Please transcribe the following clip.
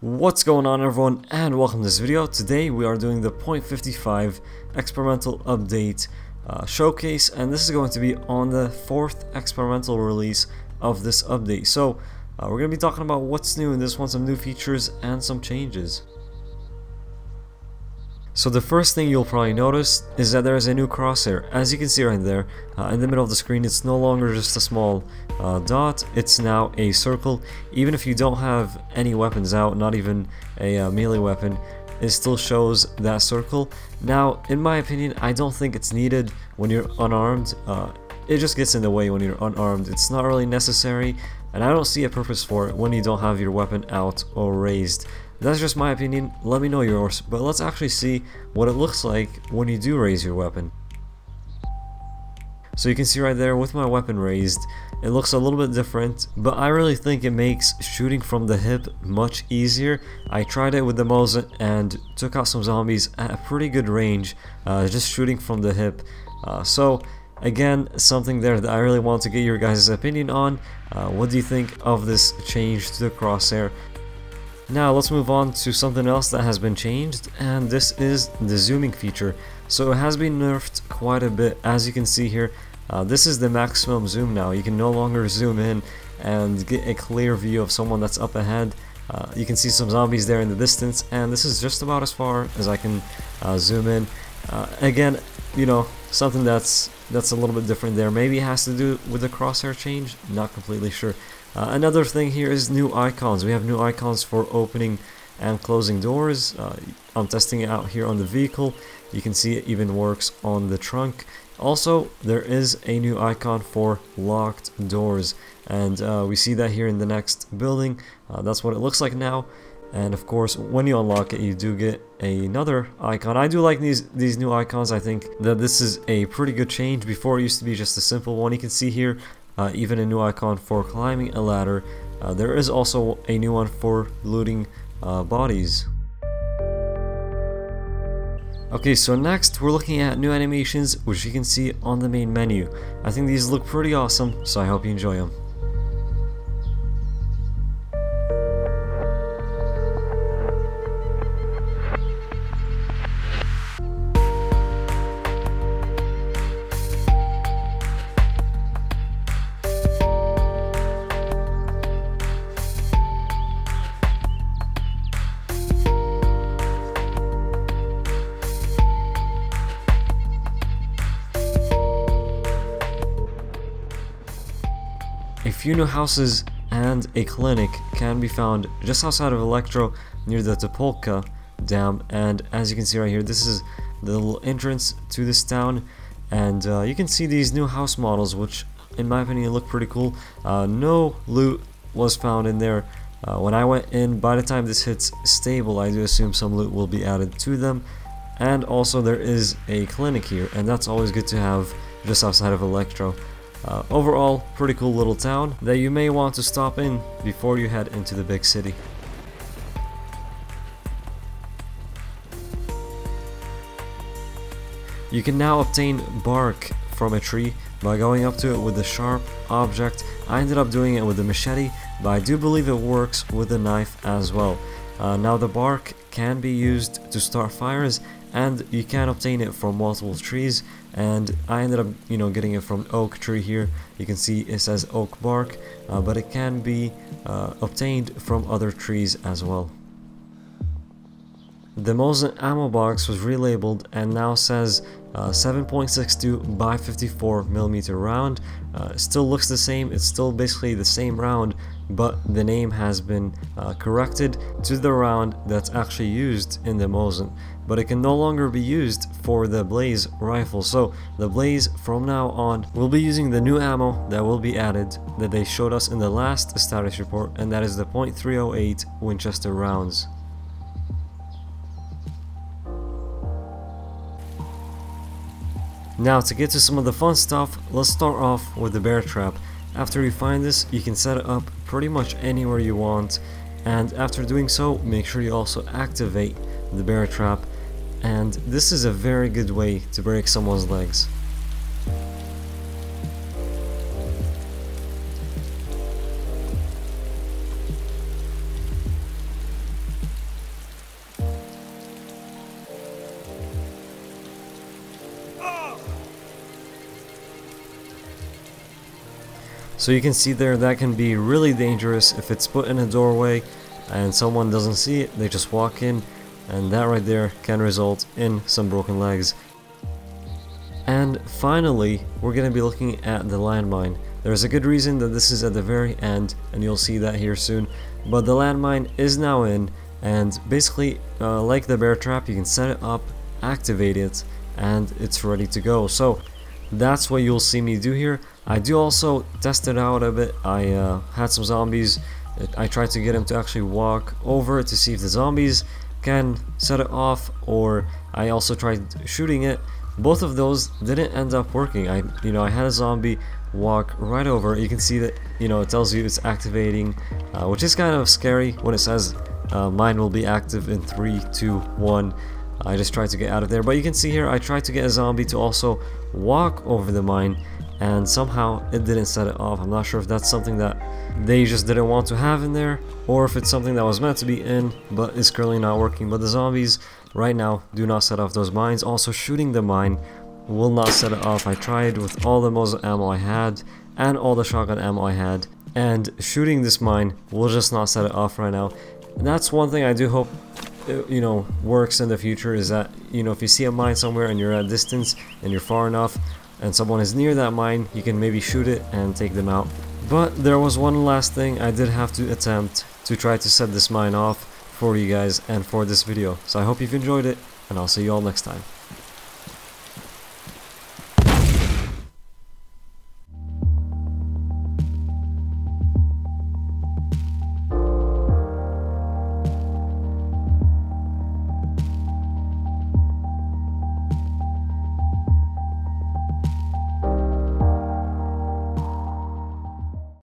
What's going on, everyone, and welcome to this video. Today we are doing the 0.55 experimental update showcase, and this is going to be on the 4th experimental release of this update. So we're going to be talking about what's new in this one, some new features and some changes. So the first thing you'll probably notice is that there is a new crosshair. As you can see right there in the middle of the screen, it's no longer just a small dot, it's now a circle. Even if you don't have any weapons out, not even a melee weapon, it still shows that circle. Now, in my opinion, I don't think it's needed when you're unarmed. It just gets in the way when you're unarmed. It's not really necessary, and I don't see a purpose for it when you don't have your weapon out or raised. That's just my opinion, let me know yours, but let's actually see what it looks like when you do raise your weapon. So you can see right there with my weapon raised, it looks a little bit different, but I really think it makes shooting from the hip much easier. I tried it with the Mosin and took out some zombies at a pretty good range, just shooting from the hip. So again, something there that I really want to get your guys' opinion on. What do you think of this change to the crosshair? Now let's move on to something else that has been changed, and this is the zooming feature. So it has been nerfed quite a bit, as you can see here. This is the maximum zoom now. You can no longer zoom in and get a clear view of someone that's up ahead. You can see some zombies there in the distance, and this is just about as far as I can zoom in. Again, you know, something that's a little bit different there. Maybe it has to do with the crosshair change, not completely sure. Another thing here is new icons. We have new icons for opening and closing doors. I'm testing it out here on the vehicle. You can see it even works on the trunk. Also, there is a new icon for locked doors, and we see that here in the next building. That's what it looks like now. And of course, when you unlock it, you do get another icon. I do like these new icons. I think that this is a pretty good change. Before, it used to be just a simple one. You can see here even a new icon for climbing a ladder. There is also a new one for looting bodies. Okay, so next we're looking at new animations, which you can see on the main menu. I think these look pretty awesome, so I hope you enjoy them. A few new houses and a clinic can be found just outside of Electro near the Topolka Dam, and as you can see right here, this is the little entrance to this town, and you can see these new house models, which in my opinion look pretty cool. No loot was found in there when I went in. By the time this hits stable, I do assume some loot will be added to them, and also there is a clinic here, and that's always good to have just outside of Electro. Overall, pretty cool little town that you may want to stop in before you head into the big city. You can now obtain bark from a tree by going up to it with a sharp object. I ended up doing it with a machete, but I do believe it works with a knife as well. Now the bark can be used to start fires, and you can obtain it from multiple trees, and I ended up getting it from oak tree here. You can see it says oak bark, but it can be obtained from other trees as well. The Mosin ammo box was relabeled and now says 7.62 by 54mm round. It still looks the same, it's still basically the same round, but the name has been corrected to the round that's actually used in the Mosin. But it can no longer be used for the Blaze rifle. So the Blaze from now on will be using the new ammo that will be added that they showed us in the last status report, and that is the .308 Winchester rounds. Now to get to some of the fun stuff, let's start off with the bear trap. After you find this, you can set it up pretty much anywhere you want, and after doing so, make sure you also activate the bear trap, and this is a very good way to break someone's legs. So you can see there that can be really dangerous if it's put in a doorway and someone doesn't see it, they just walk in, and that right there can result in some broken legs. And finally, we're going to be looking at the landmine. There's a good reason that this is at the very end, and you'll see that here soon, but the landmine is now in, and basically like the bear trap, you can set it up, activate it, and it's ready to go. So that's what you'll see me do here. I do also test it out a bit. I had some zombies. I tried to get him to actually walk over to see if the zombies can set it off, or I also tried shooting it. Both of those didn't end up working. I had a zombie walk right over. You can see that it tells you it's activating, which is kind of scary when it says mine will be active in 3, 2, 1. I just tried to get out of there, but you can see here I tried to get a zombie to also walk over the mine, and somehow it didn't set it off. I'm not sure if that's something that they just didn't want to have in there, or if it's something that was meant to be in but is currently not working. But the zombies right now do not set off those mines. Also, shooting the mine will not set it off. I tried with all the muzzle ammo I had and all the shotgun ammo I had, and shooting this mine will just not set it off right now. And that's one thing I do hope works in the future, is that if you see a mine somewhere and you're at distance and you're far enough and someone is near that mine, you can maybe shoot it and take them out. But there was one last thing I did have to attempt to try to set this mine off for you guys and for this video. So I hope you've enjoyed it, and I'll see you all next time.